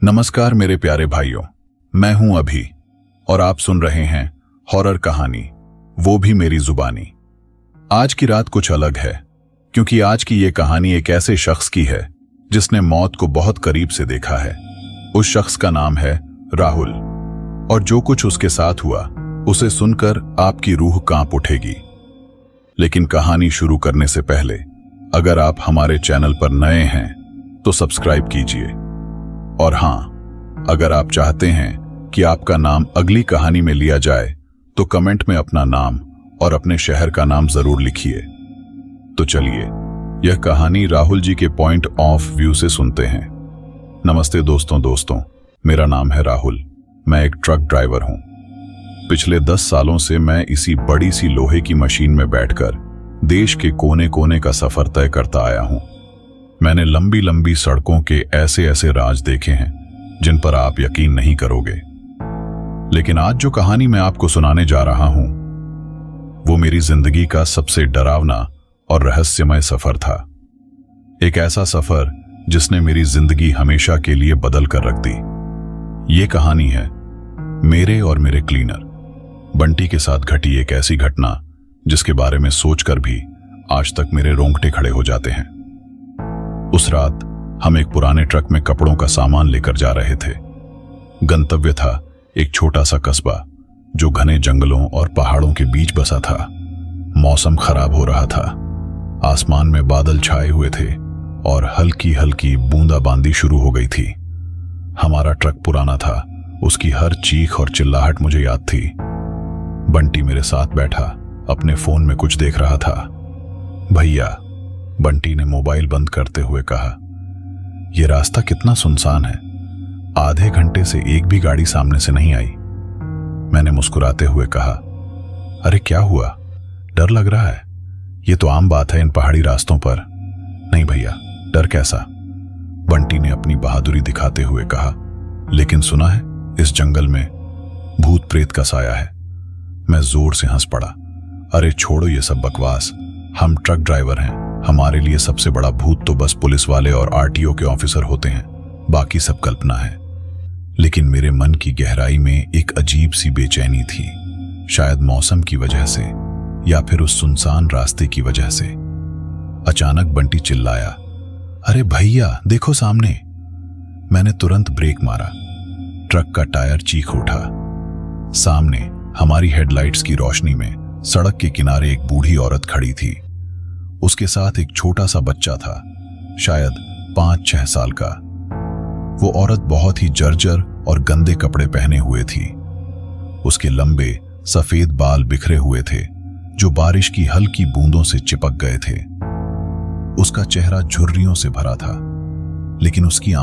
नमस्कार मेरे प्यारे भाइयों, मैं हूं अभी और आप सुन रहे हैं हॉरर कहानी, वो भी मेरी जुबानी। आज की रात कुछ अलग है क्योंकि आज की ये कहानी एक ऐसे शख्स की है जिसने मौत को बहुत करीब से देखा है। उस शख्स का नाम है राहुल और जो कुछ उसके साथ हुआ उसे सुनकर आपकी रूह कांप उठेगी। लेकिन कहानी शुरू करने से पहले अगर आप हमारे चैनल पर नए हैं तो सब्सक्राइब कीजिए। और हां, अगर आप चाहते हैं कि आपका नाम अगली कहानी में लिया जाए तो कमेंट में अपना नाम और अपने शहर का नाम जरूर लिखिए। तो चलिए यह कहानी राहुल जी के पॉइंट ऑफ व्यू से सुनते हैं। नमस्ते दोस्तों, मेरा नाम है राहुल। मैं एक ट्रक ड्राइवर हूं। पिछले 10 सालों से मैं इसी बड़ी सी लोहे की मशीन में बैठकर देश के कोने कोने का सफर तय करता आया हूं। मैंने लंबी लंबी सड़कों के ऐसे ऐसे राज देखे हैं जिन पर आप यकीन नहीं करोगे। लेकिन आज जो कहानी मैं आपको सुनाने जा रहा हूं वो मेरी जिंदगी का सबसे डरावना और रहस्यमय सफर था। एक ऐसा सफर जिसने मेरी जिंदगी हमेशा के लिए बदल कर रख दी। ये कहानी है मेरे और मेरे क्लीनर बंटी के साथ घटी एक ऐसी घटना जिसके बारे में सोचकर भी आज तक मेरे रोंगटे खड़े हो जाते हैं। उस रात हम एक पुराने ट्रक में कपड़ों का सामान लेकर जा रहे थे। गंतव्य था एक छोटा सा कस्बा जो घने जंगलों और पहाड़ों के बीच बसा था। मौसम खराब हो रहा था, आसमान में बादल छाए हुए थे और हल्की हल्की बूंदाबांदी शुरू हो गई थी। हमारा ट्रक पुराना था, उसकी हर चीख और चिल्लाहट मुझे याद थी। बंटी मेरे साथ बैठा अपने फोन में कुछ देख रहा था। भैया, बंटी ने मोबाइल बंद करते हुए कहा, यह रास्ता कितना सुनसान है। आधे घंटे से एक भी गाड़ी सामने से नहीं आई। मैंने मुस्कुराते हुए कहा, अरे क्या हुआ, डर लग रहा है? यह तो आम बात है इन पहाड़ी रास्तों पर। नहीं भैया, डर कैसा? बंटी ने अपनी बहादुरी दिखाते हुए कहा, लेकिन सुना है इस जंगल में भूत प्रेत का साया है। मैं जोर से हंस पड़ा। अरे छोड़ो ये सब बकवास, हम ट्रक ड्राइवर हैं, हमारे लिए सबसे बड़ा भूत तो बस पुलिस वाले और आरटीओ के ऑफिसर होते हैं, बाकी सब कल्पना है। लेकिन मेरे मन की गहराई में एक अजीब सी बेचैनी थी, शायद मौसम की वजह से या फिर उस सुनसान रास्ते की वजह से। अचानक बंटी चिल्लाया, अरे भैया देखो सामने। मैंने तुरंत ब्रेक मारा। ट्रक का टायर चीख उठा। सामने हमारी हेडलाइट्स की रोशनी में सड़क के किनारे एक बूढ़ी औरत खड़ी थी। उसके साथ एक छोटा सा बच्चा था, शायद 5-6 साल का। वो औरत बहुत ही जर्जर और गंदे कपड़े पहने हुए थी। उसके लंबे सफेद बाल बिखरे हुए थे जो बारिश की हल्की बूंदों से चिपक गए थे। उसका चेहरा झुर्रियों से भरा था, लेकिन उसकी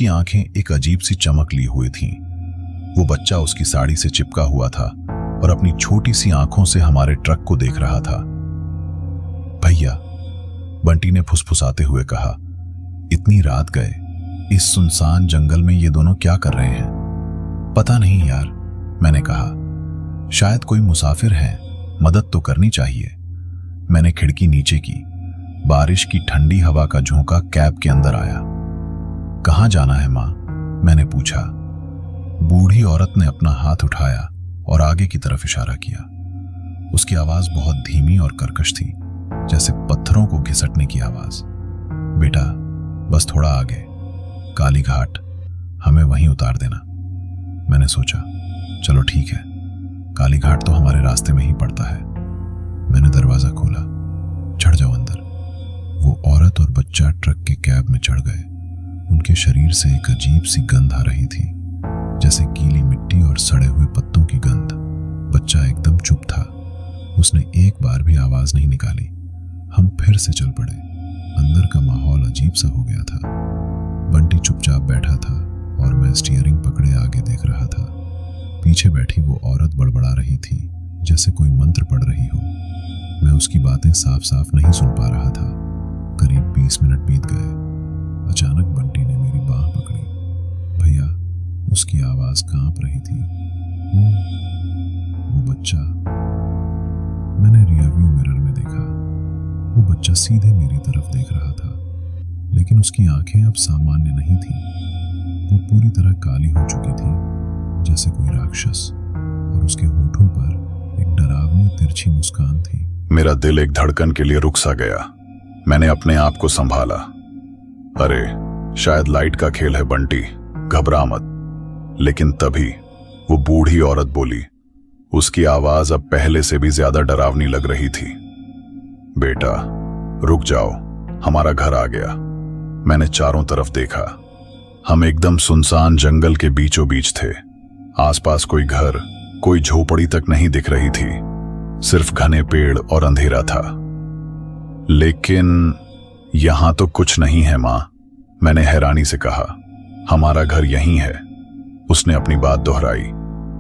आंखें एक अजीब सी चमक ली हुई थीं। वो बच्चा उसकी साड़ी से चिपका हुआ था और अपनी छोटी सी आंखों से हमारे ट्रक को देख रहा था। भैया, बंटी ने फुसफुसाते हुए कहा, इतनी रात गए इस सुनसान जंगल में ये दोनों क्या कर रहे हैं? पता नहीं यार, मैंने कहा। शायद कोई मुसाफिर है, मदद तो करनी चाहिए। मैंने खिड़की नीचे की। बारिश की ठंडी हवा का झोंका कैब के अंदर आया। कहां जाना है मां? मैंने पूछा। बूढ़ी औरत ने अपना हाथ उठाया और आगे की तरफ इशारा किया। उसकी आवाज बहुत धीमी और कर्कश थी, जैसे पत्थरों को घिसटने की आवाज। बेटा, बस थोड़ा आगे, काली घाट, हमें वहीं उतार देना। मैंने सोचा, चलो ठीक है, काली घाट तो हमारे रास्ते में ही पड़ता है। मैंने दरवाजा खोला, चढ़ जाओ अंदर। वो औरत और बच्चा ट्रक के कैब में चढ़ गए। उनके शरीर से एक अजीब सी गंध आ रही थी, जैसे गीली मिट्टी और सड़े हुए पत्तों की गंध। बच्चा एकदम चुप था, उसने एक बार भी आवाज नहीं निकाली। हम फिर से चल पड़े। अंदर का माहौल अजीब सा हो गया था। बंटी चुपचाप बैठा था और मैं स्टीयरिंग पकड़े आगे देख रहा था। पीछे बैठी वो औरत बड़बड़ा रही थी, जैसे कोई मंत्र पढ़ रही हो। मैं उसकी बातें साफ साफ नहीं सुन पा रहा था। करीब 20 मिनट बीत गए। अचानक बंटी ने मेरी बाह पकड़ी। भैया, उसकी आवाज कांप रही थी। वो बच्चा। मैंने रियरव्यू मिरर में देखा। वो बच्चा सीधे मेरी तरफ देख रहा था, लेकिन लेकिन उसकी आंखें अब सामान्य नहीं थीं। वो पूरी तरह काली हो चुकी थी, जैसे कोई राक्षस, और उसके होठों पर एक डरावनी तिरछी मुस्कान थी। मेरा दिल एक धड़कन के लिए रुक सा गया। मैंने अपने आप को संभाला। अरे शायद लाइट का खेल है बंटी, घबरा मत। लेकिन तभी वो बूढ़ी औरत बोली। उसकी आवाज अब पहले से भी ज्यादा डरावनी लग रही थी। बेटा रुक जाओ, हमारा घर आ गया। मैंने चारों तरफ देखा। हम एकदम सुनसान जंगल के बीचों बीच थे। आसपास कोई घर, कोई झोपड़ी तक नहीं दिख रही थी। सिर्फ घने पेड़ और अंधेरा था। लेकिन यहां तो कुछ नहीं है मां, मैंने हैरानी से कहा। हमारा घर यहीं है, उसने अपनी बात दोहराई।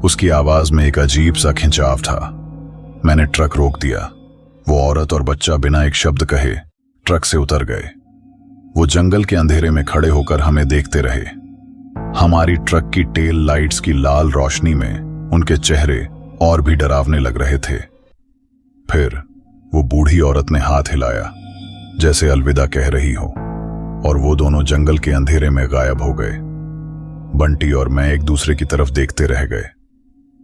उसकी आवाज में एक अजीब सा खिंचाव था। मैंने ट्रक रोक दिया। वो औरत और बच्चा बिना एक शब्द कहे ट्रक से उतर गए। वो जंगल के अंधेरे में खड़े होकर हमें देखते रहे। हमारी ट्रक की टेल लाइट्स की लाल रोशनी में उनके चेहरे और भी डरावने लग रहे थे। फिर वो बूढ़ी औरत ने हाथ हिलाया, जैसे अलविदा कह रही हो, और वो दोनों जंगल के अंधेरे में गायब हो गए। बंटी और मैं एक दूसरे की तरफ देखते रह गए।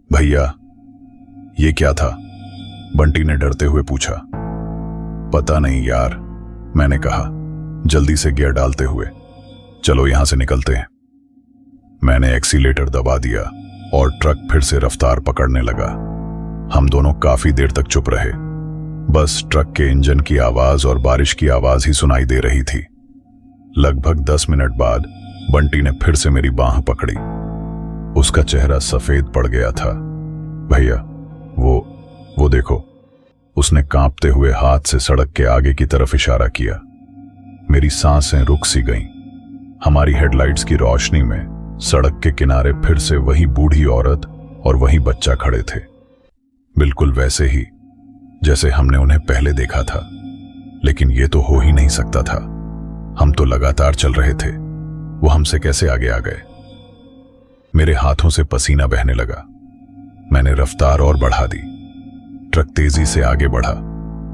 भैया ये क्या था? बंटी ने डरते हुए पूछा। पता नहीं यार, मैंने कहा जल्दी से गियर डालते हुए। चलो यहां से निकलते हैं। मैंने एक्सीलेटर दबा दिया और ट्रक फिर से रफ्तार पकड़ने लगा। हम दोनों काफी देर तक चुप रहे। बस ट्रक के इंजन की आवाज और बारिश की आवाज ही सुनाई दे रही थी। लगभग 10 मिनट बाद बंटी ने फिर से मेरी बांह पकड़ी। उसका चेहरा सफेद पड़ गया था। भैया वो देखो, उसने कांपते हुए हाथ से सड़क के आगे की तरफ इशारा किया। मेरी सांसें रुक सी गईं। हमारी हेडलाइट्स की रोशनी में सड़क के किनारे फिर से वही बूढ़ी औरत और वही बच्चा खड़े थे, बिल्कुल वैसे ही जैसे हमने उन्हें पहले देखा था। लेकिन ये तो हो ही नहीं सकता था। हम तो लगातार चल रहे थे, वो हमसे कैसे आगे आ गए? मेरे हाथों से पसीना बहने लगा। मैंने रफ्तार और बढ़ा दी। ट्रक तेजी से आगे बढ़ा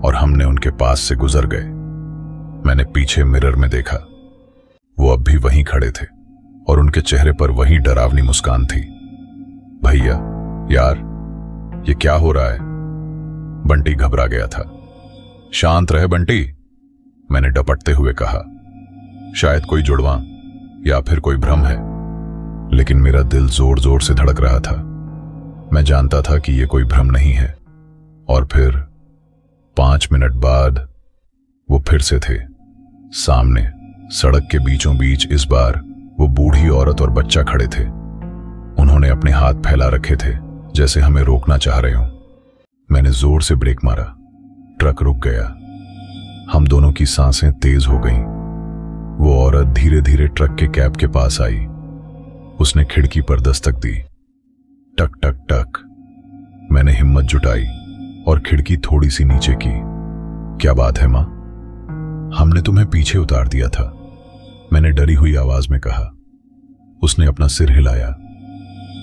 और हमने उनके पास से गुजर गए। मैंने पीछे मिरर में देखा। वो अब भी वहीं खड़े थे और उनके चेहरे पर वही डरावनी मुस्कान थी। भैया यार, ये क्या हो रहा है? बंटी घबरा गया था। शांत रहे बंटी, मैंने डपटते हुए कहा। शायद कोई जुड़वा या फिर कोई भ्रम है। लेकिन मेरा दिल जोर जोर से धड़क रहा था। मैं जानता था कि यह कोई भ्रम नहीं है। और फिर 5 मिनट बाद वो फिर से थे सामने, सड़क के बीचों बीच। इस बार वो बूढ़ी औरत और बच्चा खड़े थे। उन्होंने अपने हाथ फैला रखे थे, जैसे हमें रोकना चाह रहे हों। मैंने जोर से ब्रेक मारा। ट्रक रुक गया। हम दोनों की सांसें तेज हो गईं। वो औरत धीरे धीरे ट्रक के कैब के पास आई। उसने खिड़की पर दस्तक दी। टक टक टक। मैंने हिम्मत जुटाई और खिड़की थोड़ी सी नीचे की। क्या बात है मां? हमने तुम्हें पीछे उतार दिया था, मैंने डरी हुई आवाज में कहा। उसने अपना सिर हिलाया।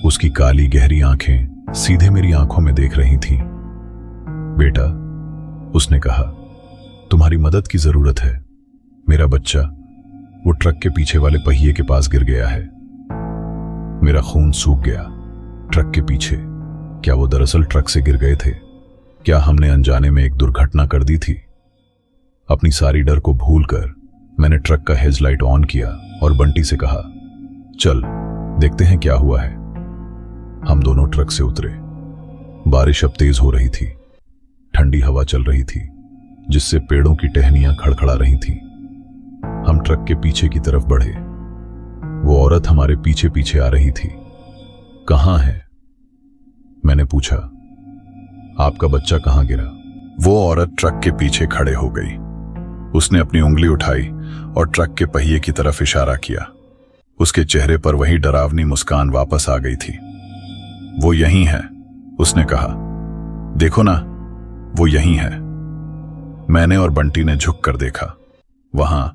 उसकी काली गहरी आंखें सीधे मेरी आंखों में देख रही थीं। बेटा, उसने कहा, तुम्हारी मदद की जरूरत है। मेरा बच्चा वो ट्रक के पीछे वाले पहिए के पास गिर गया है। मेरा खून सूख गया। ट्रक के पीछे, क्या वो दरअसल ट्रक से गिर गए थे? क्या हमने अनजाने में एक दुर्घटना कर दी थी? अपनी सारी डर को भूलकर मैंने ट्रक का हेडलाइट ऑन किया और बंटी से कहा, चल देखते हैं क्या हुआ है। हम दोनों ट्रक से उतरे। बारिश अब तेज हो रही थी। ठंडी हवा चल रही थी, जिससे पेड़ों की टहनियां खड़खड़ा रही थीं। हम ट्रक के पीछे की तरफ बढ़े। वो औरत हमारे पीछे पीछे आ रही थी। कहां है? मैंने पूछा। आपका बच्चा कहां गिरा? वो औरत ट्रक के पीछे खड़े हो गई। उसने अपनी उंगली उठाई और ट्रक के पहिए की तरफ इशारा किया। उसके चेहरे पर वही डरावनी मुस्कान वापस आ गई थी। वो यहीं है, उसने कहा। देखो ना, वो यहीं है। मैंने और बंटी ने झुक कर देखा। वहां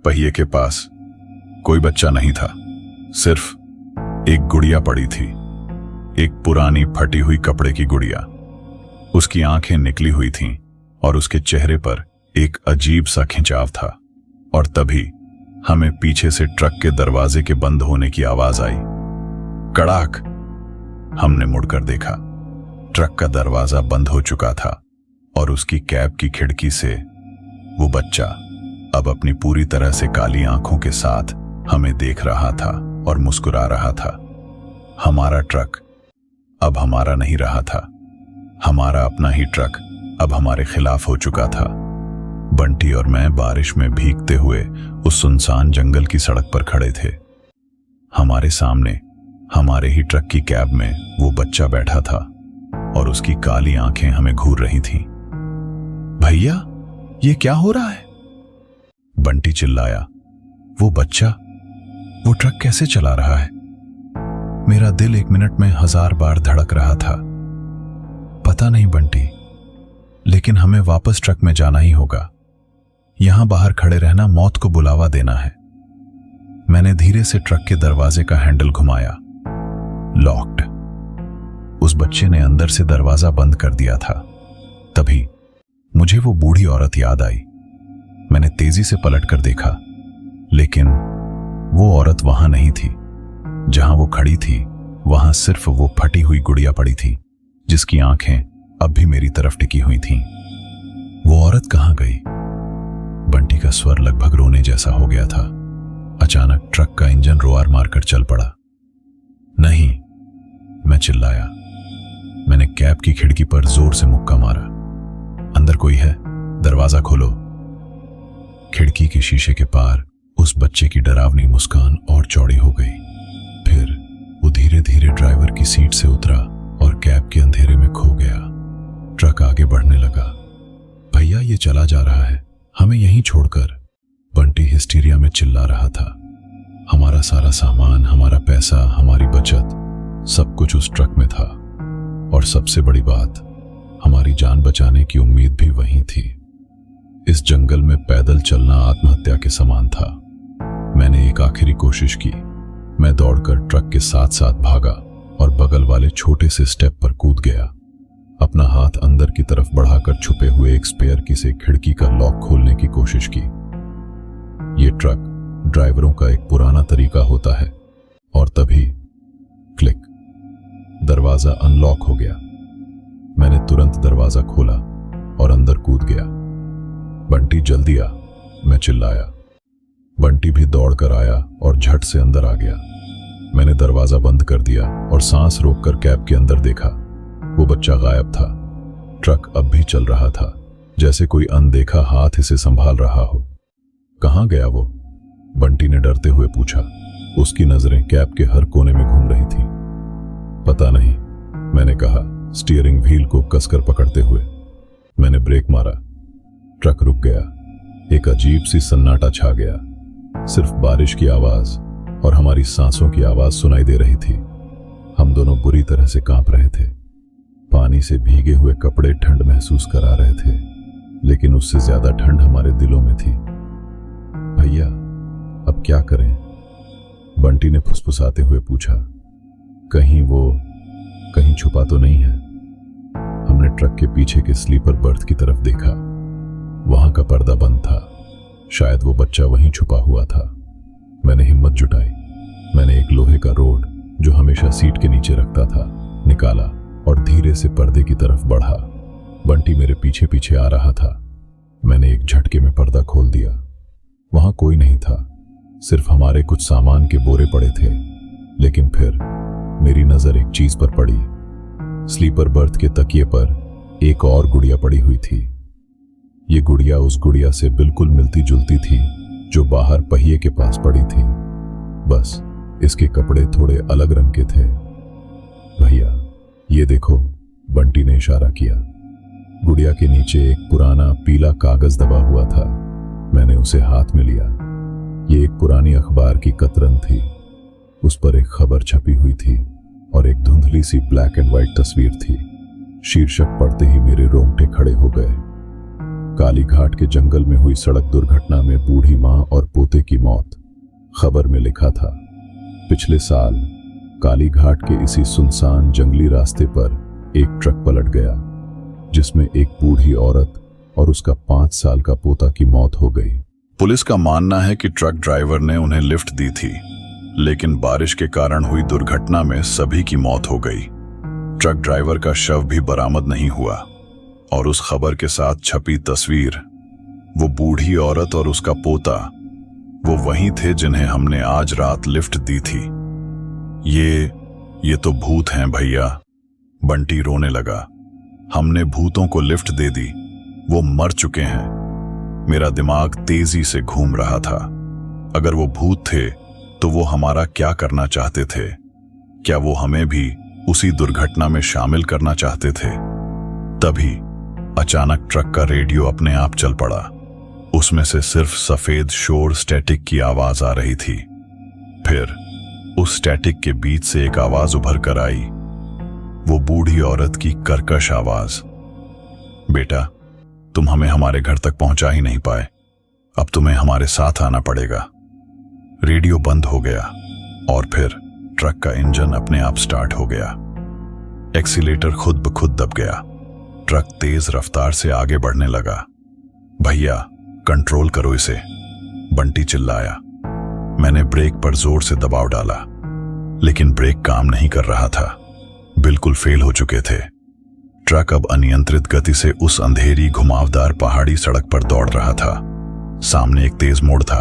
पहिए के पास कोई बच्चा नहीं था, सिर्फ एक गुड़िया पड़ी थी। एक पुरानी फटी हुई कपड़े की गुड़िया। उसकी आंखें निकली हुई थीं और उसके चेहरे पर एक अजीब सा खिंचाव था। और तभी हमें पीछे से ट्रक के दरवाजे के बंद होने की आवाज आई। कड़ाक। हमने मुड़कर देखा। ट्रक का दरवाजा बंद हो चुका था और उसकी कैब की खिड़की से वो बच्चा अब अपनी पूरी तरह से काली आंखों के साथ हमें देख रहा था और मुस्कुरा रहा था। हमारा ट्रक अब हमारा नहीं रहा था। हमारा अपना ही ट्रक अब हमारे खिलाफ हो चुका था। बंटी और मैं बारिश में भीगते हुए उस सुनसान जंगल की सड़क पर खड़े थे। हमारे सामने हमारे ही ट्रक की कैब में वो बच्चा बैठा था और उसकी काली आंखें हमें घूर रही थीं। भैया, ये क्या हो रहा है? बंटी चिल्लाया। वो बच्चा, वो ट्रक कैसे चला रहा है? मेरा दिल 1 मिनट में 1000 बार धड़क रहा था। पता नहीं बंटी, लेकिन हमें वापस ट्रक में जाना ही होगा। यहां बाहर खड़े रहना मौत को बुलावा देना है। मैंने धीरे से ट्रक के दरवाजे का हैंडल घुमाया। लॉक्ड। उस बच्चे ने अंदर से दरवाजा बंद कर दिया था। तभी मुझे वो बूढ़ी औरत याद आई। मैंने तेजी से पलटकर देखा, लेकिन वो औरत वहां नहीं थी। जहां वो खड़ी थी वहां सिर्फ वो फटी हुई गुड़िया पड़ी थी, जिसकी आंखें अब भी मेरी तरफ टिकी हुई थीं। वो औरत कहां गई? बंटी का स्वर लगभग रोने जैसा हो गया था। अचानक ट्रक का इंजन रोआर मारकर चल पड़ा। नहीं, मैं चिल्लाया। मैंने कैब की खिड़की पर जोर से मुक्का मारा। अंदर कोई है? दरवाजा खोलो। खिड़की के शीशे के पार उस बच्चे की डरावनी मुस्कान और चौड़ी हो गई। फिर वो धीरे धीरे ड्राइवर की सीट से उतरा और कैब के अंधेरे में खो गया। ट्रक आगे बढ़ने लगा। भैया, ये चला जा रहा है, हमें यहीं छोड़कर। बंटी हिस्टीरिया में चिल्ला रहा था। हमारा सारा सामान, हमारा पैसा, हमारी बचत, सब कुछ उस ट्रक में था। और सबसे बड़ी बात, हमारी जान बचाने की उम्मीद भी वहीं थी। इस जंगल में पैदल चलना आत्महत्या के समान था। मैंने एक आखिरी कोशिश की। मैं दौड़कर ट्रक के साथ साथ भागा और बगल वाले छोटे से स्टेप पर कूद गया। अपना हाथ अंदर की तरफ बढ़ाकर छुपे हुए एक स्पेयर की से खिड़की का लॉक खोलने की कोशिश की। ये ट्रक ड्राइवरों का एक पुराना तरीका होता है। और तभी क्लिक, दरवाजा अनलॉक हो गया। मैंने तुरंत दरवाजा खोला और अंदर कूद गया। बंटी, जल्दी आ, मैं चिल्लाया। बंटी भी दौड़कर आया और झट से अंदर आ गया। मैंने दरवाजा बंद कर दिया और सांस रोककर कैब के अंदर देखा। वो बच्चा गायब था। ट्रक अब भी चल रहा था, जैसे कोई अनदेखा हाथ इसे संभाल रहा हो। कहां गया वो? बंटी ने डरते हुए पूछा। उसकी नजरें कैब के हर कोने में घूम रही थी। पता नहीं, मैंने कहा, स्टीयरिंग व्हील को कसकर पकड़ते हुए। मैंने ब्रेक मारा। ट्रक रुक गया। एक अजीब सी सन्नाटा छा गया। सिर्फ बारिश की आवाज और हमारी सांसों की आवाज सुनाई दे रही थी। हम दोनों बुरी तरह से कांप रहे थे। पानी से भीगे हुए कपड़े ठंड महसूस करा रहे थे, लेकिन उससे ज्यादा ठंड हमारे दिलों में थी। भैया, अब क्या करें? बंटी ने फुसफुसाते हुए पूछा। कहीं छुपा तो नहीं है? हमने ट्रक के पीछे के स्लीपर बर्थ की तरफ देखा। वहां का पर्दा बंद था। शायद वो बच्चा वहीं छुपा हुआ था। मैंने हिम्मत जुटाई। मैंने एक लोहे का रोड, जो हमेशा सीट के नीचे रखता था, निकाला और धीरे से पर्दे की तरफ बढ़ा। बंटी मेरे पीछे पीछे आ रहा था। मैंने एक झटके में पर्दा खोल दिया। वहां कोई नहीं था, सिर्फ हमारे कुछ सामान के बोरे पड़े थे। लेकिन फिर मेरी नजर एक चीज पर पड़ी। स्लीपर बर्थ के तकिए पर एक और गुड़िया पड़ी हुई थी। ये गुड़िया उस गुड़िया से बिल्कुल मिलती जुलती थी जो बाहर पहिए के पास पड़ी थी। बस इसके कपड़े थोड़े अलग रंग के थे। भैया, ये देखो, बंटी ने इशारा किया। गुड़िया के नीचे एक पुराना पीला कागज दबा हुआ था। मैंने उसे हाथ में लिया। ये एक पुरानी अखबार की कतरन थी। उस पर एक खबर छपी हुई थी और एक धुंधली सी ब्लैक एंड व्हाइट तस्वीर थी। शीर्षक पढ़ते ही मेरे रोंगटे खड़े हो गए। काली घाट के जंगल में हुई सड़क दुर्घटना में बूढ़ी मां और पोते की मौत। खबर में लिखा था, पिछले साल काली घाट के इसी सुनसान जंगली रास्ते पर एक ट्रक पलट गया, जिसमें एक बूढ़ी औरत और उसका 5 साल का पोता की मौत हो गई। पुलिस का मानना है कि ट्रक ड्राइवर ने उन्हें लिफ्ट दी थी, लेकिन बारिश के कारण हुई दुर्घटना में सभी की मौत हो गई। ट्रक ड्राइवर का शव भी बरामद नहीं हुआ और उस खबर के साथ छपी तस्वीर, वो बूढ़ी औरत और उसका पोता, वो वही थे जिन्हें हमने आज रात लिफ्ट दी थी। ये तो भूत हैं भैया। बंटी रोने लगा। हमने भूतों को लिफ्ट दे दी, वो मर चुके हैं। मेरा दिमाग तेजी से घूम रहा था। अगर वो भूत थे तो वो हमारा क्या करना चाहते थे? क्या वो हमें भी उसी दुर्घटना में शामिल करना चाहते थे? तभी अचानक ट्रक का रेडियो अपने आप चल पड़ा। उसमें से सिर्फ सफेद शोर स्टैटिक की आवाज आ रही थी। फिर उस स्टैटिक के बीच से एक आवाज उभर कर आई, वो बूढ़ी औरत की कर्कश आवाज। बेटा, तुम हमें हमारे घर तक पहुंचा ही नहीं पाए, अब तुम्हें हमारे साथ आना पड़ेगा। रेडियो बंद हो गया और फिर ट्रक का इंजन अपने आप स्टार्ट हो गया। एक्सीलेटर खुद ब खुद दब गया। ट्रक तेज रफ्तार से आगे बढ़ने लगा। भैया, कंट्रोल करो इसे, बंटी चिल्लाया। मैंने ब्रेक पर जोर से दबाव डाला, लेकिन ब्रेक काम नहीं कर रहा था। बिल्कुल फेल हो चुके थे। ट्रक अब अनियंत्रित गति से उस अंधेरी घुमावदार पहाड़ी सड़क पर दौड़ रहा था। सामने एक तेज मोड़ था।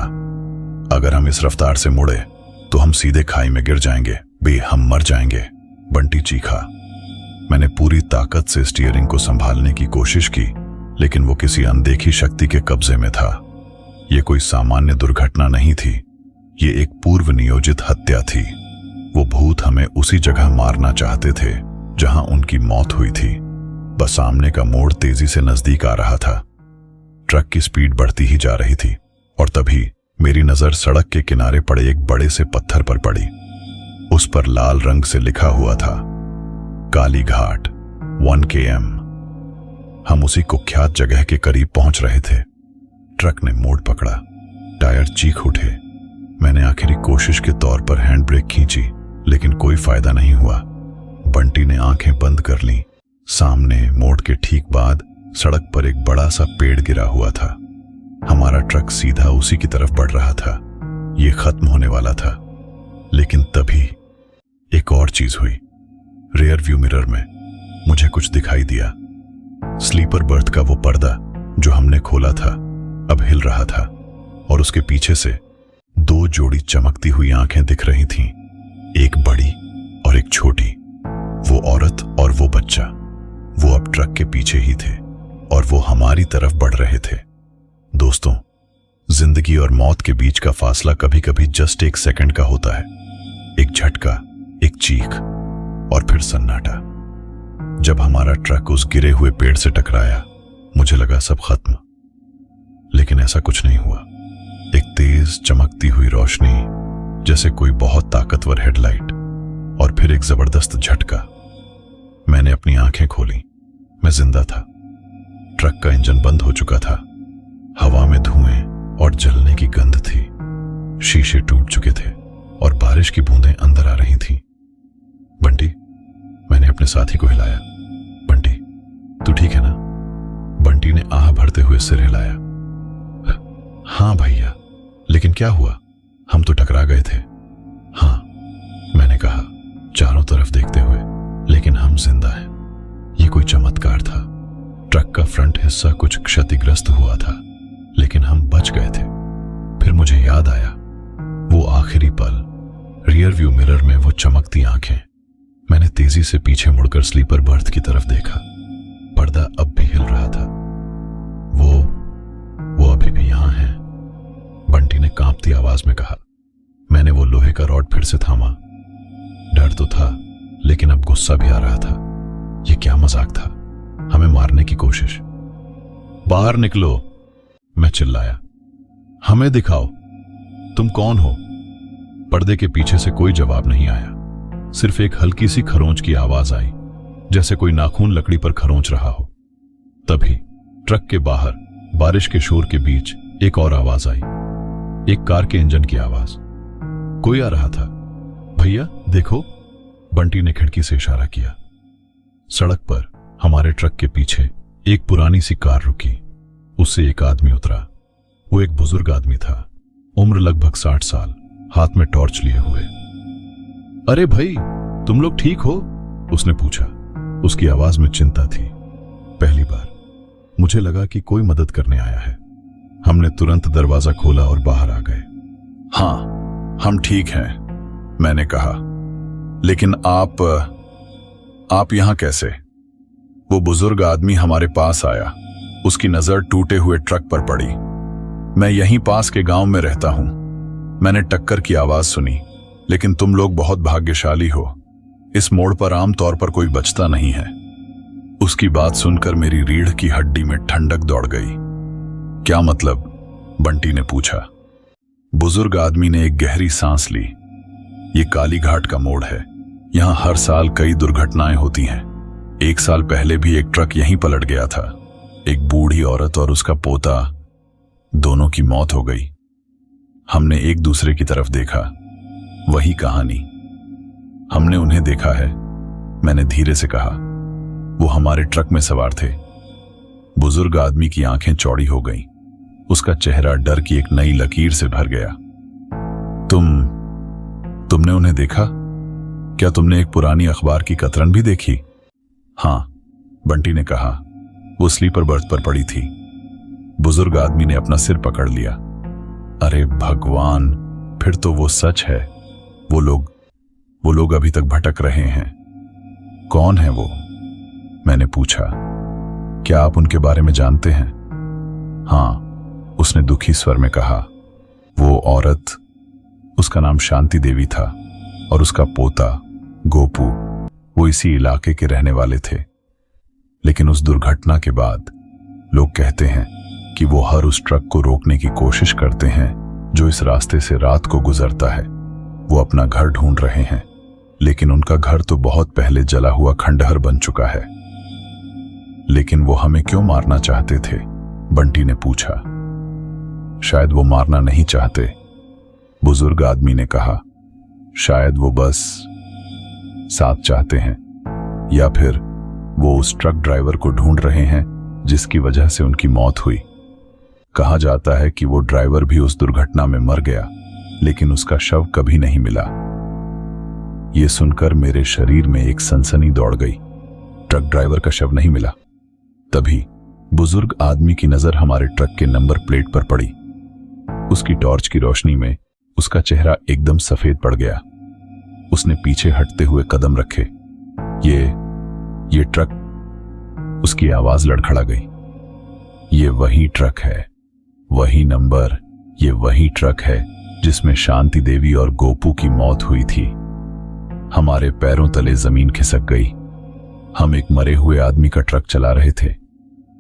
अगर हम इस रफ्तार से मुड़े तो हम सीधे खाई में गिर जाएंगे। हम मर जाएंगे, बंटी चीखा। मैंने पूरी ताकत से स्टीयरिंग को संभालने की कोशिश की, लेकिन वो किसी अनदेखी शक्ति के कब्जे में था। ये कोई सामान्य दुर्घटना नहीं थी, ये एक पूर्व नियोजित हत्या थी। वो भूत हमें उसी जगह मारना चाहते थे जहां उनकी मौत हुई थी। बस सामने का मोड़ तेजी से नजदीक आ रहा था। ट्रक की स्पीड बढ़ती ही जा रही थी और तभी मेरी नजर सड़क के किनारे पड़े एक बड़े से पत्थर पर पड़ी। उस पर लाल रंग से लिखा हुआ था, काली घाट 1 km। हम उसी कुख्यात जगह के करीब पहुंच रहे थे। ट्रक ने मोड़ पकड़ा, टायर चीख उठे। मैंने आखिरी कोशिश के तौर पर हैंड ब्रेक खींची, लेकिन कोई फायदा नहीं हुआ। बंटी ने आंखें बंद कर लीं। सामने मोड़ के ठीक बाद सड़क पर एक बड़ा सा पेड़ गिरा हुआ था। हमारा ट्रक सीधा उसी की तरफ बढ़ रहा था। ये खत्म होने वाला था। लेकिन तभी एक और चीज हुई। रियर व्यू मिरर में मुझे कुछ दिखाई दिया। स्लीपर बर्थ का वो पर्दा जो हमने खोला था अब हिल रहा था और उसके पीछे से 2 जोड़ी चमकती हुई आंखें दिख रही थीं, एक बड़ी और एक छोटी। वो औरत और वो बच्चा, वो अब ट्रक के पीछे ही थे और वो हमारी तरफ बढ़ रहे थे। दोस्तों, जिंदगी और मौत के बीच का फासला कभी कभी जस्ट 1 सेकंड का होता है। एक झटका, एक चीख और फिर सन्नाटा। जब हमारा ट्रक उस गिरे हुए पेड़ से टकराया, मुझे लगा सब खत्म, लेकिन ऐसा कुछ नहीं हुआ। एक तेज चमकती हुई रोशनी, जैसे कोई बहुत ताकतवर हेडलाइट, और फिर एक जबरदस्त झटका। मैंने अपनी आंखें खोली। मैं जिंदा था। ट्रक का इंजन बंद हो चुका था। हवा में धुएं और जलने की गंध थी। शीशे टूट चुके थे और बारिश की बूंदें अंदर आ रही थीं। बंटी, मैंने अपने साथी को हिलाया। बंटी, तू ठीक है ना? बंटी ने आह भरते हुए सिर हिलाया। हाँ भैया, लेकिन क्या हुआ? हम तो टकरा गए थे। हाँ, मैंने कहा चारों तरफ देखते हुए, लेकिन हम जिंदा हैं। ये कोई चमत्कार था। ट्रक का फ्रंट हिस्सा कुछ क्षतिग्रस्त हुआ था, लेकिन हम बच गए थे। फिर मुझे याद आया वो आखिरी पल, रियर व्यू मिरर में वो चमकती आंखें। मैंने तेजी से पीछे मुड़कर स्लीपर बर्थ की तरफ देखा। पर्दा अब भी हिल रहा था। वो अभी भी यहां है, बंटी ने कांपती आवाज में कहा। मैंने वो लोहे का रॉड फिर से थामा। डर तो था, लेकिन अब गुस्सा भी आ रहा था। ये क्या मजाक था? हमें मारने की कोशिश। बाहर निकलो, मैं चिल्लाया। हमें दिखाओ, तुम कौन हो? पर्दे के पीछे से कोई जवाब नहीं आया। सिर्फ एक हल्की सी खरोंच की आवाज आई, जैसे कोई नाखून लकड़ी पर खरोंच रहा हो। तभी ट्रक के बाहर बारिश के शोर के बीच एक और आवाज आई, एक कार के इंजन की आवाज। कोई आ रहा था। भैया देखो, बंटी ने खिड़की से इशारा किया। सड़क पर हमारे ट्रक के पीछे एक पुरानी सी कार रुकी। उससे एक आदमी उतरा। वो एक बुजुर्ग आदमी था, उम्र लगभग 60 साल, हाथ में टॉर्च लिए हुए। अरे भाई, तुम लोग ठीक हो? उसने पूछा। उसकी आवाज में चिंता थी। पहली बार मुझे लगा कि कोई मदद करने आया है। हमने तुरंत दरवाजा खोला और बाहर आ गए। हाँ, हम ठीक हैं, मैंने कहा। लेकिन आप यहां कैसे? वो बुजुर्ग आदमी हमारे पास आया। उसकी नजर टूटे हुए ट्रक पर पड़ी। मैं यहीं पास के गांव में रहता हूं। मैंने टक्कर की आवाज सुनी, लेकिन तुम लोग बहुत भाग्यशाली हो। इस मोड़ पर आमतौर पर कोई बचता नहीं है। उसकी बात सुनकर मेरी रीढ़ की हड्डी में ठंडक दौड़ गई। क्या मतलब? बंटी ने पूछा। बुजुर्ग आदमी ने एक गहरी सांस ली। ये काली घाट का मोड़ है। यहां हर साल कई दुर्घटनाएं होती हैं। 1 साल पहले भी एक ट्रक यहीं पलट गया था। एक बूढ़ी औरत और उसका पोता, दोनों की मौत हो गई। हमने एक दूसरे की तरफ देखा। वही कहानी। हमने उन्हें देखा है, मैंने धीरे से कहा। वो हमारे ट्रक में सवार थे। बुजुर्ग आदमी की आंखें चौड़ी हो गईं। उसका चेहरा डर की एक नई लकीर से भर गया। तुमने उन्हें देखा? क्या तुमने एक पुरानी अखबार की कतरन भी देखी? हाँ, बंटी ने कहा। वो स्लीपर बर्थ पर पड़ी थी। बुजुर्ग आदमी ने अपना सिर पकड़ लिया। अरे भगवान, फिर तो वो सच है। वो लोग अभी तक भटक रहे हैं। कौन है वो? मैंने पूछा। क्या आप उनके बारे में जानते हैं? हाँ, उसने दुखी स्वर में कहा। वो औरत, उसका नाम शांति देवी था, और उसका पोता गोपू, वो इसी इलाके के रहने वाले थे। लेकिन उस दुर्घटना के बाद लोग कहते हैं कि वो हर उस ट्रक को रोकने की कोशिश करते हैं जो इस रास्ते से रात को गुजरता है। वो अपना घर ढूंढ रहे हैं, लेकिन उनका घर तो बहुत पहले जला हुआ खंडहर बन चुका है। लेकिन वो हमें क्यों मारना चाहते थे? बंटी ने पूछा। शायद वो मारना नहीं चाहते, बुजुर्ग आदमी ने कहा। शायद वो बस साथ चाहते हैं, या फिर वो उस ट्रक ड्राइवर को ढूंढ रहे हैं जिसकी वजह से उनकी मौत हुई। कहा जाता है कि वो ड्राइवर भी उस दुर्घटना में मर गया, लेकिन उसका शव कभी नहीं मिला। ये सुनकर मेरे शरीर में एक सनसनी दौड़ गई। ट्रक ड्राइवर का शव नहीं मिला। तभी बुजुर्ग आदमी की नजर हमारे ट्रक के नंबर प्लेट पर पड़ी। उसकी टॉर्च की रोशनी में उसका चेहरा एकदम सफेद पड़ गया। उसने पीछे हटते हुए कदम रखे। ये ट्रक, उसकी आवाज लड़खड़ा गई। ये वही ट्रक है, वही नंबर, ये वही ट्रक है जिसमें शांति देवी और गोपू की मौत हुई थी। हमारे पैरों तले जमीन खिसक गई। हम एक मरे हुए आदमी का ट्रक चला रहे थे।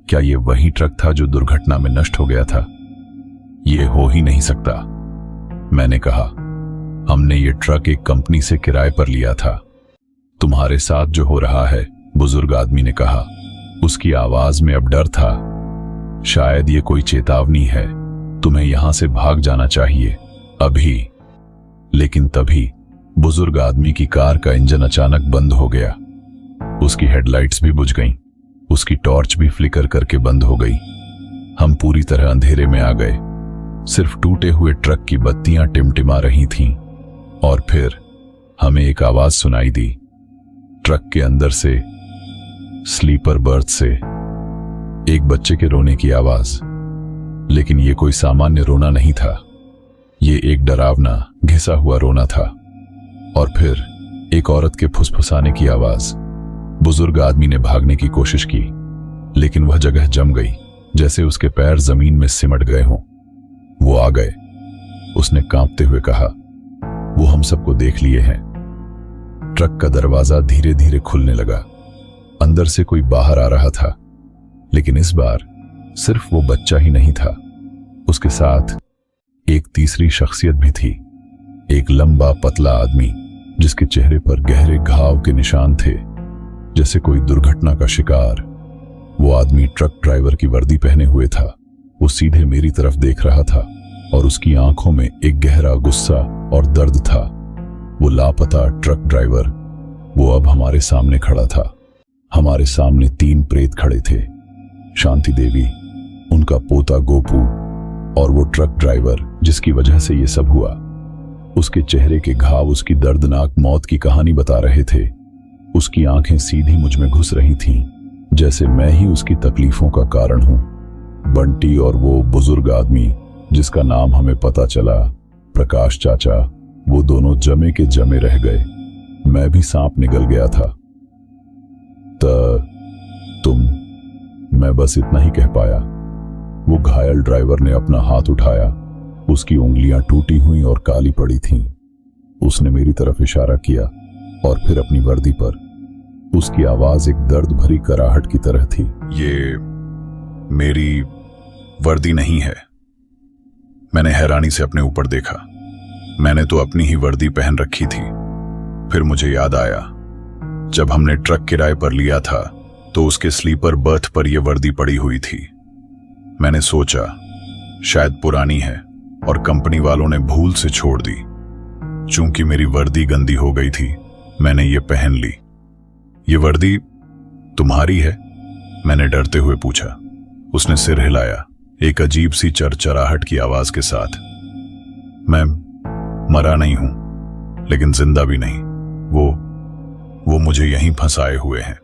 क्या ये वही ट्रक था जो दुर्घटना में नष्ट हो गया था? ये हो ही नहीं सकता, मैंने कहा। हमने ये ट्रक एक कंपनी से किराए पर लिया था। तुम्हारे साथ जो हो रहा है, बुजुर्ग आदमी ने कहा। उसकी आवाज में अब डर था। शायद ये कोई चेतावनी है। तुम्हें यहां से भाग जाना चाहिए, अभी। लेकिन तभी बुजुर्ग आदमी की कार का इंजन अचानक बंद हो गया। उसकी हेडलाइट्स भी बुझ गईं। उसकी टॉर्च भी फ्लिकर करके बंद हो गई। हम पूरी तरह अंधेरे में आ गए। सिर्फ टूटे हुए ट्रक की बत्तियां टिमटिमा रही थीं। और फिर हमें एक आवाज सुनाई दी। ट्रक के अंदर से, स्लीपर बर्थ से, एक बच्चे के रोने की आवाज। लेकिन ये कोई सामान्य रोना नहीं था। ये एक डरावना, घिसा हुआ रोना था। और फिर एक औरत के फुसफुसाने की आवाज। बुजुर्ग आदमी ने भागने की कोशिश की, लेकिन वह जगह जम गई, जैसे उसके पैर जमीन में सिमट गए हों। वो आ गए, उसने कांपते हुए कहा। वो हम सबको देख लिए हैं। ट्रक का दरवाजा धीरे धीरे खुलने लगा। अंदर से कोई बाहर आ रहा था, लेकिन इस बार सिर्फ वो बच्चा ही नहीं था। उसके साथ एक तीसरी शख्सियत भी थी। एक लंबा पतला आदमी जिसके चेहरे पर गहरे घाव के निशान थे, जैसे कोई दुर्घटना का शिकार। वो आदमी ट्रक ड्राइवर की वर्दी पहने हुए था। वो सीधे मेरी तरफ देख रहा था और उसकी आंखों में एक गहरा गुस्सा और दर्द था। वो लापता ट्रक ड्राइवर, वो अब हमारे सामने खड़ा था। हमारे सामने 3 प्रेत खड़े थे। शांति देवी, उनका पोता गोपू और वो ट्रक ड्राइवर जिसकी वजह से ये सब हुआ, उसके चेहरे के घाव उसकी दर्दनाक मौत की कहानी बता रहे थे। उसकी आंखें सीधी मुझ में घुस रही थीं, जैसे मैं ही उसकी तकलीफों का कारण हूं। बंटी और वो बुजुर्ग आदमी जिसका नाम हमें पता चला, प्रकाश चाचा, वो दोनों जमे के जमे रह गए। मैं भी सांप निगल गया था। तुम, मैं बस इतना ही कह पाया। वो घायल ड्राइवर ने अपना हाथ उठाया। उसकी उंगलियां टूटी हुई और काली पड़ी थीं। उसने मेरी तरफ इशारा किया और फिर अपनी वर्दी पर। उसकी आवाज एक दर्द भरी कराहट की तरह थी। ये मेरी वर्दी नहीं है। मैंने हैरानी से अपने ऊपर देखा। मैंने तो अपनी ही वर्दी पहन रखी थी। फिर मुझे याद आया, जब हमने ट्रक किराए पर लिया था तो उसके स्लीपर बर्थ पर यह वर्दी पड़ी हुई थी। मैंने सोचा शायद पुरानी है और कंपनी वालों ने भूल से छोड़ दी। चूंकि मेरी वर्दी गंदी हो गई थी, मैंने ये पहन ली। ये वर्दी तुम्हारी है? मैंने डरते हुए पूछा। उसने सिर हिलाया, एक अजीब सी चरचराहट की आवाज के साथ। मैं मरा नहीं हूं, लेकिन जिंदा भी नहीं। वो मुझे यहीं फंसाए हुए हैं।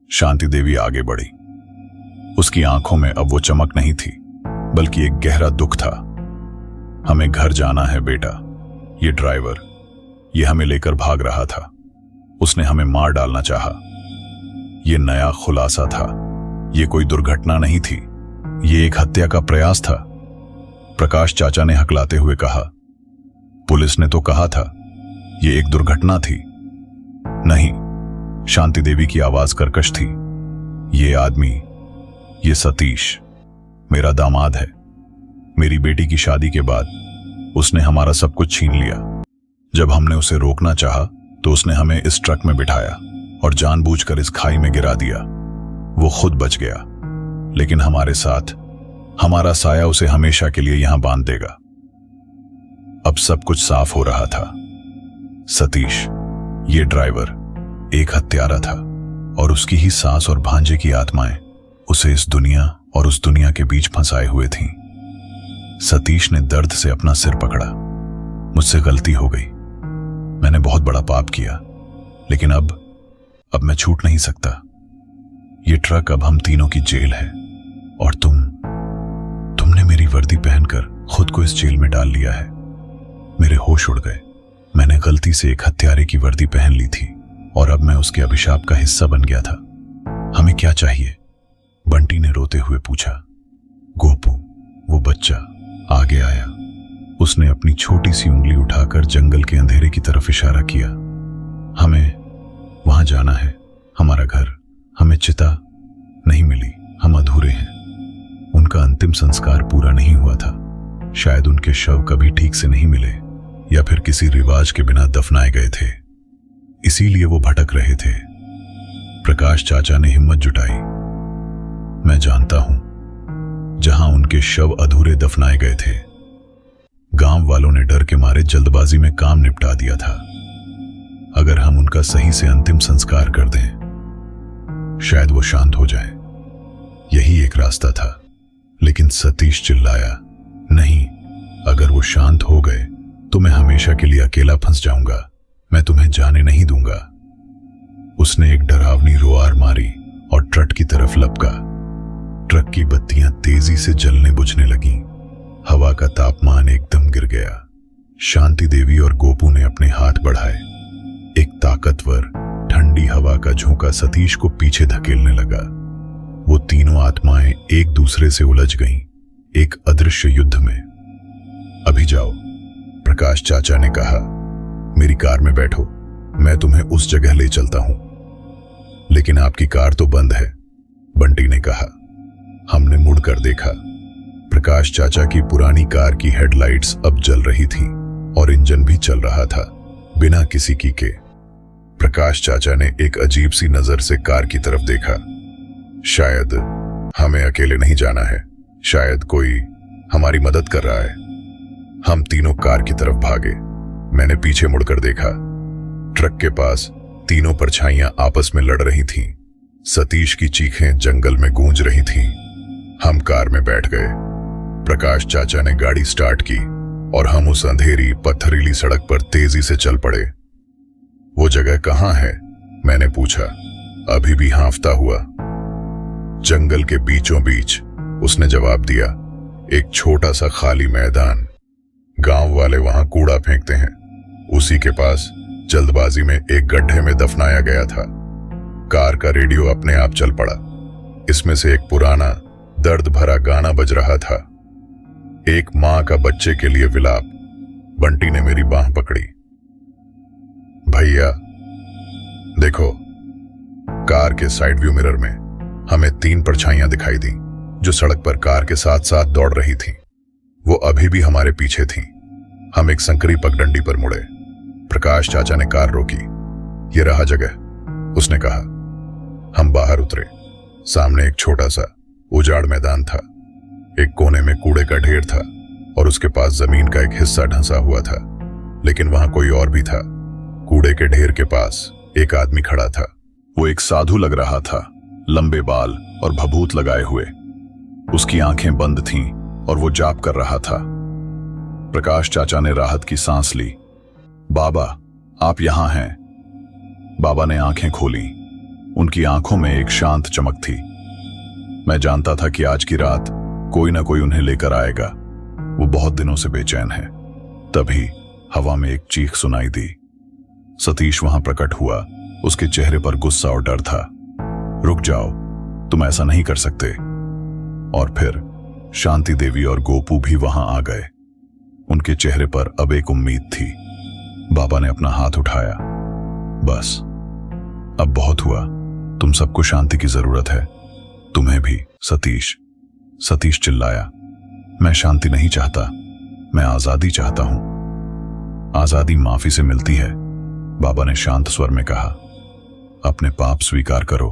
शांति देवी आगे बढ़ी। उसकी आंखों में अब वो चमक नहीं थी, बल्कि एक गहरा दुख था। हमें घर जाना है बेटा। ये ड्राइवर, ये हमें लेकर भाग रहा था। उसने हमें मार डालना चाहा। ये नया खुलासा था। ये कोई दुर्घटना नहीं थी, ये एक हत्या का प्रयास था। प्रकाश चाचा ने हकलाते हुए कहा। पुलिस ने तो कहा था ये एक दुर्घटना थी। नहीं, शांति देवी की आवाज कर्कश थी। ये आदमी, ये सतीश, मेरा दामाद है। मेरी बेटी की शादी के बाद उसने हमारा सब कुछ छीन लिया। जब हमने उसे रोकना चाहा तो उसने हमें इस ट्रक में बिठाया और जानबूझकर इस खाई में गिरा दिया। वो खुद बच गया, लेकिन हमारे साथ हमारा साया उसे हमेशा के लिए यहां बांध देगा। अब सब कुछ साफ हो रहा था। सतीश, ये ड्राइवर, एक हत्यारा था और उसकी ही सास और भांजे की आत्माएं उसे इस दुनिया और उस दुनिया के बीच फंसाए हुए थीं। सतीश ने दर्द से अपना सिर पकड़ा। मुझसे गलती हो गई। मैंने बहुत बड़ा पाप किया, लेकिन अब मैं छूट नहीं सकता। ये ट्रक अब हम तीनों की जेल है और तुमने मेरी वर्दी पहनकर खुद को इस जेल में डाल लिया है। मेरे होश उड़ गए। मैंने गलती से एक हत्यारे की वर्दी पहन ली थी और अब मैं उसके अभिशाप का हिस्सा बन गया था। हमें क्या चाहिए? बंटी ने रोते हुए पूछा। गोपू, वो बच्चा, आगे आया। उसने अपनी छोटी सी उंगली उठाकर जंगल के अंधेरे की तरफ इशारा किया। हमें वहां जाना है। हमारा घर, हमें चिता नहीं मिली। हम अधूरे हैं। उनका अंतिम संस्कार पूरा नहीं हुआ था। शायद उनके शव कभी ठीक से नहीं मिले या फिर किसी रिवाज के बिना दफनाए गए थे, इसीलिए वो भटक रहे थे। प्रकाश चाचा ने हिम्मत जुटाई। मैं जानता हूं जहां उनके शव अधूरे दफनाए गए थे। गांव वालों ने डर के मारे जल्दबाजी में काम निपटा दिया था। अगर हम उनका सही से अंतिम संस्कार कर दें, शायद वो शांत हो जाए। यही एक रास्ता था। लेकिन सतीश चिल्लाया, नहीं, अगर वो शांत हो गए तो मैं हमेशा के लिए अकेला फंस जाऊंगा। मैं तुम्हें जाने नहीं दूंगा। उसने एक डरावनी रोआर मारी और ट्रक की तरफ लपका। ट्रक की बत्तियां तेजी से जलने बुझने लगीं। हवा का तापमान एकदम गिर गया। शांति देवी और गोपू ने अपने हाथ बढ़ाए। एक ताकतवर ठंडी हवा का झोंका सतीश को पीछे धकेलने लगा। वो तीनों आत्माएं एक दूसरे से उलझ गईं, एक अदृश्य युद्ध में। अभी जाओ, प्रकाश चाचा ने कहा। मेरी कार में बैठो, मैं तुम्हें उस जगह ले चलता हूं। लेकिन आपकी कार तो बंद है, बंटी ने कहा। हमने मुड़कर देखा। प्रकाश चाचा की पुरानी कार की हेडलाइट्स अब जल रही थीं और इंजन भी चल रहा था, बिना किसी की के। प्रकाश चाचा ने एक अजीब सी नजर से कार की तरफ देखा। शायद हमें अकेले नहीं जाना है। शायद कोई हमारी मदद कर रहा है। हम तीनों कार की तरफ भागे। मैंने पीछे मुड़कर देखा। ट्रक के पास तीनों परछाइयां आपस में लड़ रही थीं। सतीश की चीखें जंगल में गूंज रही थीं। हम कार में बैठ गए। प्रकाश चाचा ने गाड़ी स्टार्ट की और हम उस अंधेरी पत्थरीली सड़क पर तेजी से चल पड़े। वो जगह कहाँ है? मैंने पूछा, अभी भी हाँफता हुआ। जंगल के बीचों बीच, उसने जवाब दिया। एक छोटा सा खाली मैदान, गांव वाले वहां कूड़ा फेंकते हैं, उसी के पास जल्दबाजी में एक गड्ढे में दफनाया गया था। कार का रेडियो अपने आप चल पड़ा। इसमें से एक पुराना दर्द भरा गाना बज रहा था, एक मां का बच्चे के लिए विलाप। बंटी ने मेरी बांह पकड़ी। भैया देखो, कार के साइड व्यू मिरर में हमें 3 परछाइयां दिखाई दी जो सड़क पर कार के साथ साथ दौड़ रही थीं। वो अभी भी हमारे पीछे थीं। हम एक संकरी पगडंडी पर मुड़े। प्रकाश चाचा ने कार रोकी। ये रहा जगह, उसने कहा। हम बाहर उतरे। सामने एक छोटा सा उजाड़ मैदान था। एक कोने में कूड़े का ढेर था और उसके पास जमीन का एक हिस्सा ढंसा हुआ था, लेकिन वहां कोई और भी था। कूड़े के ढेर के पास एक आदमी खड़ा था। वो एक साधु लग रहा था, लंबे बाल और भभूत लगाए हुए। उसकी आंखें बंद थीं और वो जाप कर रहा था। प्रकाश चाचा ने राहत की सांस ली। बाबा, आप यहां हैं। बाबा ने आंखें खोली। उनकी आंखों में एक शांत चमक थी। मैं जानता था कि आज की रात कोई ना कोई उन्हें लेकर आएगा। वो बहुत दिनों से बेचैन है। तभी हवा में एक चीख सुनाई दी। सतीश वहां प्रकट हुआ। उसके चेहरे पर गुस्सा और डर था। रुक जाओ, तुम ऐसा नहीं कर सकते। और फिर शांति देवी और गोपू भी वहां आ गए। उनके चेहरे पर अब एक उम्मीद थी। बाबा ने अपना हाथ उठाया। बस, अब बहुत हुआ। तुम सबको शांति की जरूरत है, तुम्हें भी। सतीश, सतीश चिल्लाया। मैं शांति नहीं चाहता, मैं आजादी चाहता हूं। आजादी माफी से मिलती है, बाबा ने शांत स्वर में कहा। अपने पाप स्वीकार करो।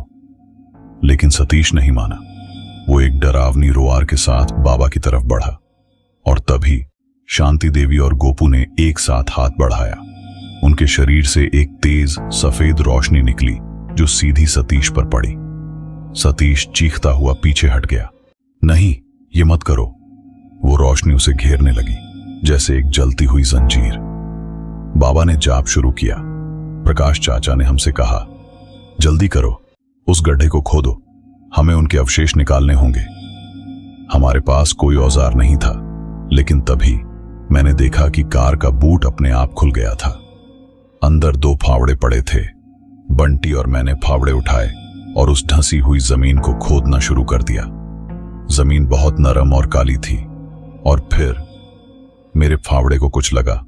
लेकिन सतीश नहीं माना। वो एक डरावनी रोआर के साथ बाबा की तरफ बढ़ा और तभी शांति देवी और गोपू ने एक साथ हाथ बढ़ाया। उनके शरीर से एक तेज सफेद रोशनी निकली जो सीधी सतीश पर पड़ी। सतीश चीखता हुआ पीछे हट गया। नहीं, ये मत करो। वो रोशनी उसे घेरने लगी जैसे एक जलती हुई जंजीर। बाबा ने जाप शुरू किया। प्रकाश चाचा ने हमसे कहा, जल्दी करो, उस गड्ढे को खोदो, हमें उनके अवशेष निकालने होंगे। हमारे पास कोई औजार नहीं था, लेकिन तभी मैंने देखा कि कार का बूट अपने आप खुल गया था। अंदर 2 फावड़े पड़े थे। बंटी और मैंने फावड़े उठाए और उस ढंसी हुई जमीन को खोदना शुरू कर दिया। जमीन बहुत नरम और काली थी और फिर मेरे फावड़े को कुछ लगा।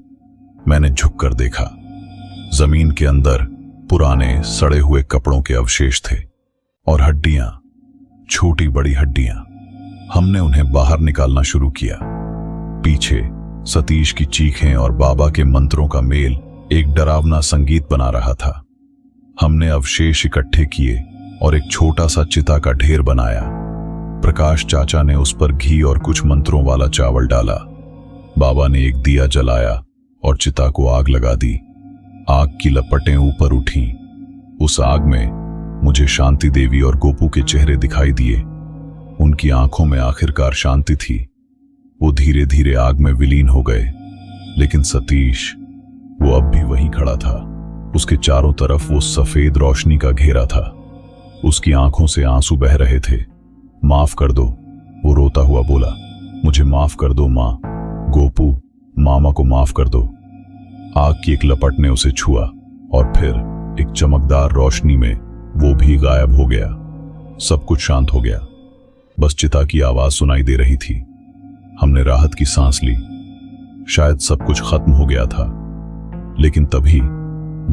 मैंने झुककर देखा। जमीन के अंदर पुराने सड़े हुए कपड़ों के अवशेष थे और हड्डियां, छोटी बड़ी हड्डियां। हमने उन्हें बाहर निकालना शुरू किया। पीछे सतीश की चीखें और बाबा के मंत्रों का मेल एक डरावना संगीत बना रहा था। हमने अवशेष इकट्ठे किए और एक छोटा सा चिता का ढेर बनाया। प्रकाश चाचा ने उस पर घी और कुछ मंत्रों वाला चावल डाला। बाबा ने एक दिया जलाया और चिता को आग लगा दी। आग की लपटें ऊपर उठीं। उस आग में मुझे शांति देवी और गोपू के चेहरे दिखाई दिए। उनकी आंखों में आखिरकार शांति थी। वो धीरे धीरे आग में विलीन हो गए। लेकिन सतीश, वो अब भी वहीं खड़ा था। उसके चारों तरफ वो सफेद रोशनी का घेरा था। उसकी आंखों से आंसू बह रहे थे। माफ कर दो, वो रोता हुआ बोला। मुझे माफ कर दो मां। गोपू, मामा को माफ कर दो। आग की एक लपट ने उसे छुआ और फिर एक चमकदार रोशनी में वो भी गायब हो गया। सब कुछ शांत हो गया। बस चिता की आवाज सुनाई दे रही थी। हमने राहत की सांस ली। शायद सब कुछ खत्म हो गया था। लेकिन तभी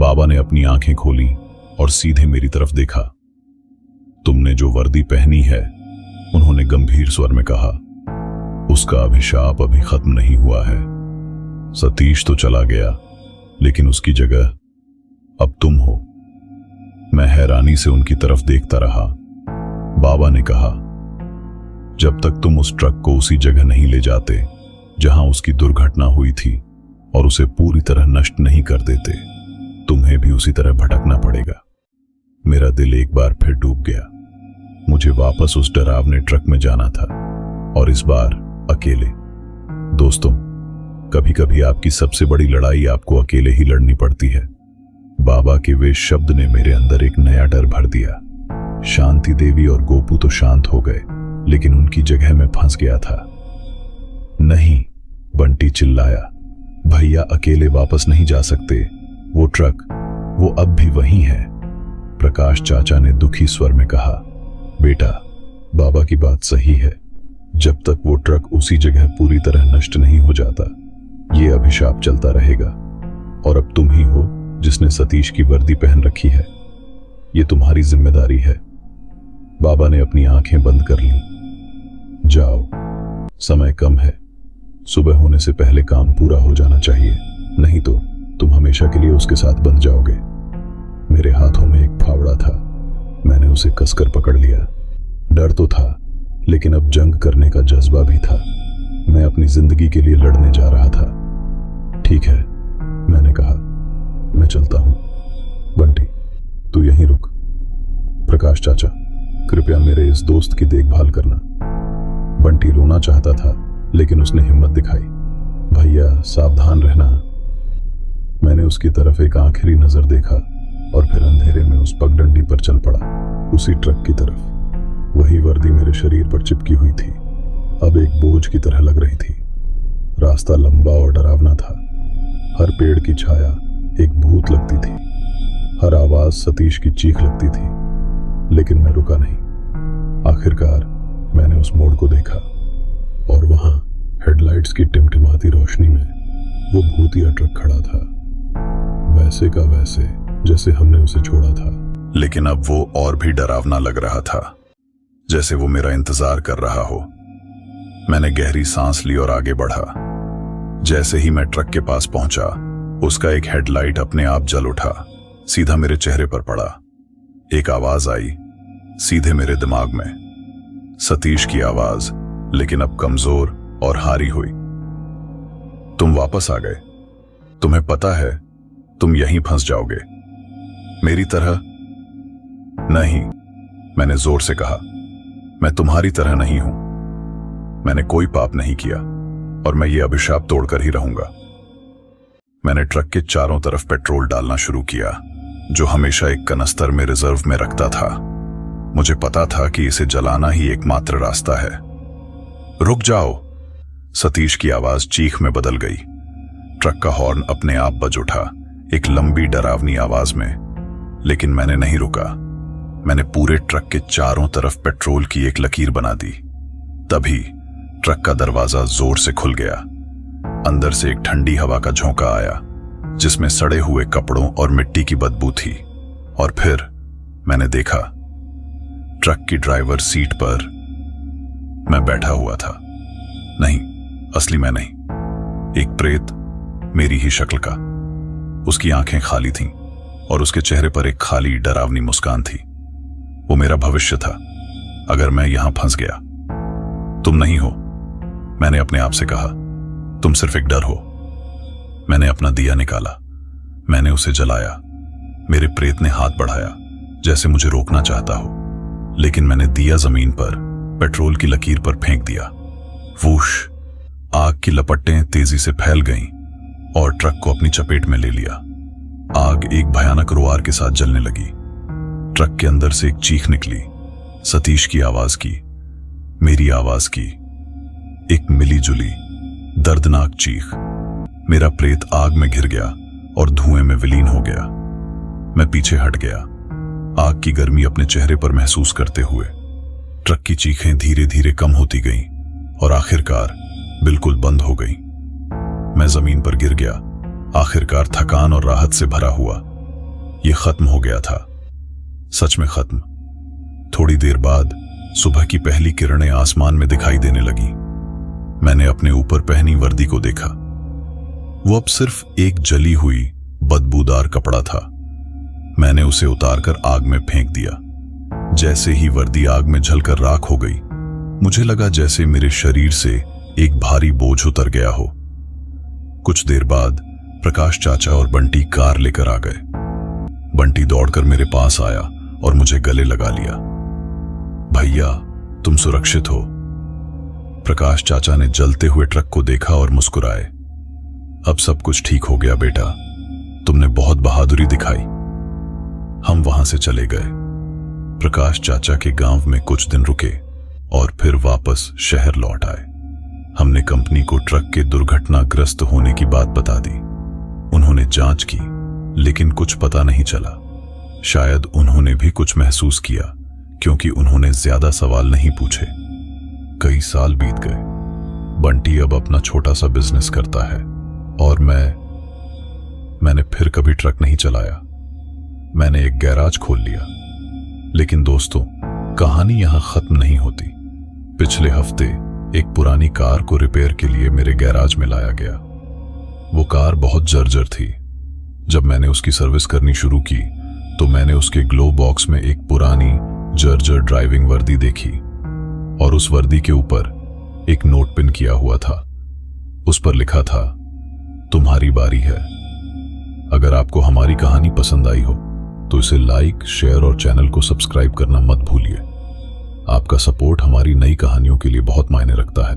बाबा ने अपनी आंखें खोली और सीधे मेरी तरफ देखा। तुमने जो वर्दी पहनी है, उन्होंने गंभीर स्वर में कहा, उसका अभिशाप अभी खत्म नहीं हुआ है। सतीश तो चला गया, लेकिन उसकी जगह अब तुम हो। मैं हैरानी से उनकी तरफ देखता रहा। बाबा ने कहा, जब तक तुम उस ट्रक को उसी जगह नहीं ले जाते जहां उसकी दुर्घटना हुई थी और उसे पूरी तरह नष्ट नहीं कर देते, तुम्हें भी उसी तरह भटकना पड़ेगा। मेरा दिल एक बार फिर डूब गया। मुझे वापस उस डरावने ट्रक में जाना था और इस बार अकेले। दोस्तों, कभी कभी आपकी सबसे बड़ी लड़ाई आपको अकेले ही लड़नी पड़ती है। बाबा के वे शब्द ने मेरे अंदर एक नया डर भर दिया। शांति देवी और गोपू तो शांत हो गए, लेकिन उनकी जगह मैं फंस गया था। नहीं, बंटी चिल्लाया, भैया अकेले वापस नहीं जा सकते। वो ट्रक, वो अब भी वहीं है। प्रकाश चाचा ने दुखी स्वर में कहा, बेटा, बाबा की बात सही है। जब तक वो ट्रक उसी जगह पूरी तरह नष्ट नहीं हो जाता, ये अभिशाप चलता रहेगा। और अब तुम ही हो जिसने सतीश की वर्दी पहन रखी है। ये तुम्हारी जिम्मेदारी है। बाबा ने अपनी आंखें बंद कर ली। जाओ, समय कम है। सुबह होने से पहले काम पूरा हो जाना चाहिए, नहीं तो तुम हमेशा के लिए उसके साथ बंध जाओगे। मेरे हाथों में एक फावड़ा था। मैंने उसे कसकर पकड़ लिया। डर तो था, लेकिन अब जंग करने का जज्बा भी था। मैं अपनी जिंदगी के लिए लड़ने जा रहा था। ठीक है, मैंने कहा, मैं चलता हूं। बंटी, तू यहीं रुक। प्रकाश चाचा, कृपया मेरे इस दोस्त की देखभाल करना। बंटी रोना चाहता था, लेकिन उसने हिम्मत दिखाई। भैया, सावधान रहना। मैंने उसकी तरफ एक आखिरी नजर देखा और फिर अंधेरे में उस पगडंडी पर चल पड़ा, उसी ट्रक की तरफ। वही वर्दी मेरे शरीर पर चिपकी हुई थी, अब एक बोझ की तरह लग रही थी। रास्ता लंबा और डरावना था। हर पेड़ की छाया एक भूत लगती थी। हर आवाज सतीश की चीख लगती थी, लेकिन मैं रुका नहीं। आखिरकार मैंने उस मोड़ को देखा और वहां हेडलाइट्स की टिमटिमाती रोशनी में वो भूतिया ट्रक खड़ा था, वैसे का वैसे जैसे हमने उसे छोड़ा था। लेकिन अब वो और भी डरावना लग रहा था, जैसे वो मेरा इंतजार कर रहा हो। मैंने गहरी सांस ली और आगे बढ़ा। जैसे ही मैं ट्रक के पास पहुंचा, उसका एक हेडलाइट अपने आप जल उठा, सीधा मेरे चेहरे पर पड़ा। एक आवाज आई, सीधे मेरे दिमाग में। सतीश की आवाज, लेकिन अब कमजोर और हारी हुई। तुम वापस आ गए। तुम्हें पता है तुम यहीं फंस जाओगे, मेरी तरह। नहीं, मैंने जोर से कहा, मैं तुम्हारी तरह नहीं हूं। मैंने कोई पाप नहीं किया और मैं ये अभिशाप तोड़कर ही रहूंगा। मैंने ट्रक के चारों तरफ पेट्रोल डालना शुरू किया, जो हमेशा एक कनस्तर में रिजर्व में रखता था। मुझे पता था कि इसे जलाना ही एकमात्र रास्ता है। रुक जाओ, सतीश की आवाज चीख में बदल गई। ट्रक का हॉर्न अपने आप बज उठा, एक लंबी डरावनी आवाज में। लेकिन मैंने नहीं रुका। मैंने पूरे ट्रक के चारों तरफ पेट्रोल की एक लकीर बना दी। तभी ट्रक का दरवाजा जोर से खुल गया। अंदर से एक ठंडी हवा का झोंका आया, जिसमें सड़े हुए कपड़ों और मिट्टी की बदबू थी। और फिर मैंने देखा, ट्रक की ड्राइवर सीट पर मैं बैठा हुआ था। नहीं, असली मैं नहीं, एक प्रेत, मेरी ही शक्ल का। उसकी आंखें खाली थीं और उसके चेहरे पर एक खाली डरावनी मुस्कान थी। वो मेरा भविष्य था, अगर मैं यहां फंस गया। तुम नहीं हो, मैंने अपने आप से कहा। तुम सिर्फ एक डर हो। मैंने अपना दिया निकाला। मैंने उसे जलाया। मेरे प्रेत ने हाथ बढ़ाया, जैसे मुझे रोकना चाहता हो, लेकिन मैंने दिया जमीन पर पेट्रोल की लकीर पर फेंक दिया। वूश! आग की लपटें तेजी से फैल गईं और ट्रक को अपनी चपेट में ले लिया। आग एक भयानक रोआर के साथ जलने लगी। ट्रक के अंदर से एक चीख निकली, सतीश की आवाज की, मेरी आवाज की, एक मिली जुली दर्दनाक चीख। मेरा प्रेत आग में घिर गया और धुएं में विलीन हो गया। मैं पीछे हट गया, आग की गर्मी अपने चेहरे पर महसूस करते हुए। ट्रक की चीखें धीरे धीरे कम होती गईं और आखिरकार बिल्कुल बंद हो गईं। मैं जमीन पर गिर गया, आखिरकार थकान और राहत से भरा हुआ। यह खत्म हो गया था, सच में खत्म। थोड़ी देर बाद सुबह की पहली किरणें आसमान में दिखाई देने लगी। मैंने अपने ऊपर पहनी वर्दी को देखा। वो अब सिर्फ एक जली हुई बदबूदार कपड़ा था। मैंने उसे उतारकर आग में फेंक दिया। जैसे ही वर्दी आग में जलकर राख हो गई, मुझे लगा जैसे मेरे शरीर से एक भारी बोझ उतर गया हो। कुछ देर बाद प्रकाश चाचा और बंटी कार लेकर आ गए। बंटी दौड़कर मेरे पास आया और मुझे गले लगा लिया। भैया, तुम सुरक्षित हो। प्रकाश चाचा ने जलते हुए ट्रक को देखा और मुस्कुराए। अब सब कुछ ठीक हो गया बेटा, तुमने बहुत बहादुरी दिखाई। हम वहां से चले गए। प्रकाश चाचा के गांव में कुछ दिन रुके और फिर वापस शहर लौट आए। हमने कंपनी को ट्रक के दुर्घटनाग्रस्त होने की बात बता दी। उन्होंने जांच की, लेकिन कुछ पता नहीं चला। शायद उन्होंने भी कुछ महसूस किया, क्योंकि उन्होंने ज्यादा सवाल नहीं पूछे। कई साल बीत गए। बंटी अब अपना छोटा सा बिजनेस करता है और मैंने फिर कभी ट्रक नहीं चलाया। मैंने एक गैराज खोल लिया। लेकिन दोस्तों, कहानी यहां खत्म नहीं होती। पिछले हफ्ते एक पुरानी कार को रिपेयर के लिए मेरे गैराज में लाया गया। वो कार बहुत जर्जर थी। जब मैंने उसकी सर्विस करनी शुरू की तो मैंने उसके ग्लो बॉक्स में एक पुरानी जर्जर ड्राइविंग वर्दी देखी और उस वर्दी के ऊपर एक नोट पिन किया हुआ था। उस पर लिखा था, तुम्हारी बारी है। अगर आपको हमारी कहानी पसंद आई हो तो इसे लाइक, शेयर और चैनल को सब्सक्राइब करना मत भूलिए। आपका सपोर्ट हमारी नई कहानियों के लिए बहुत मायने रखता है।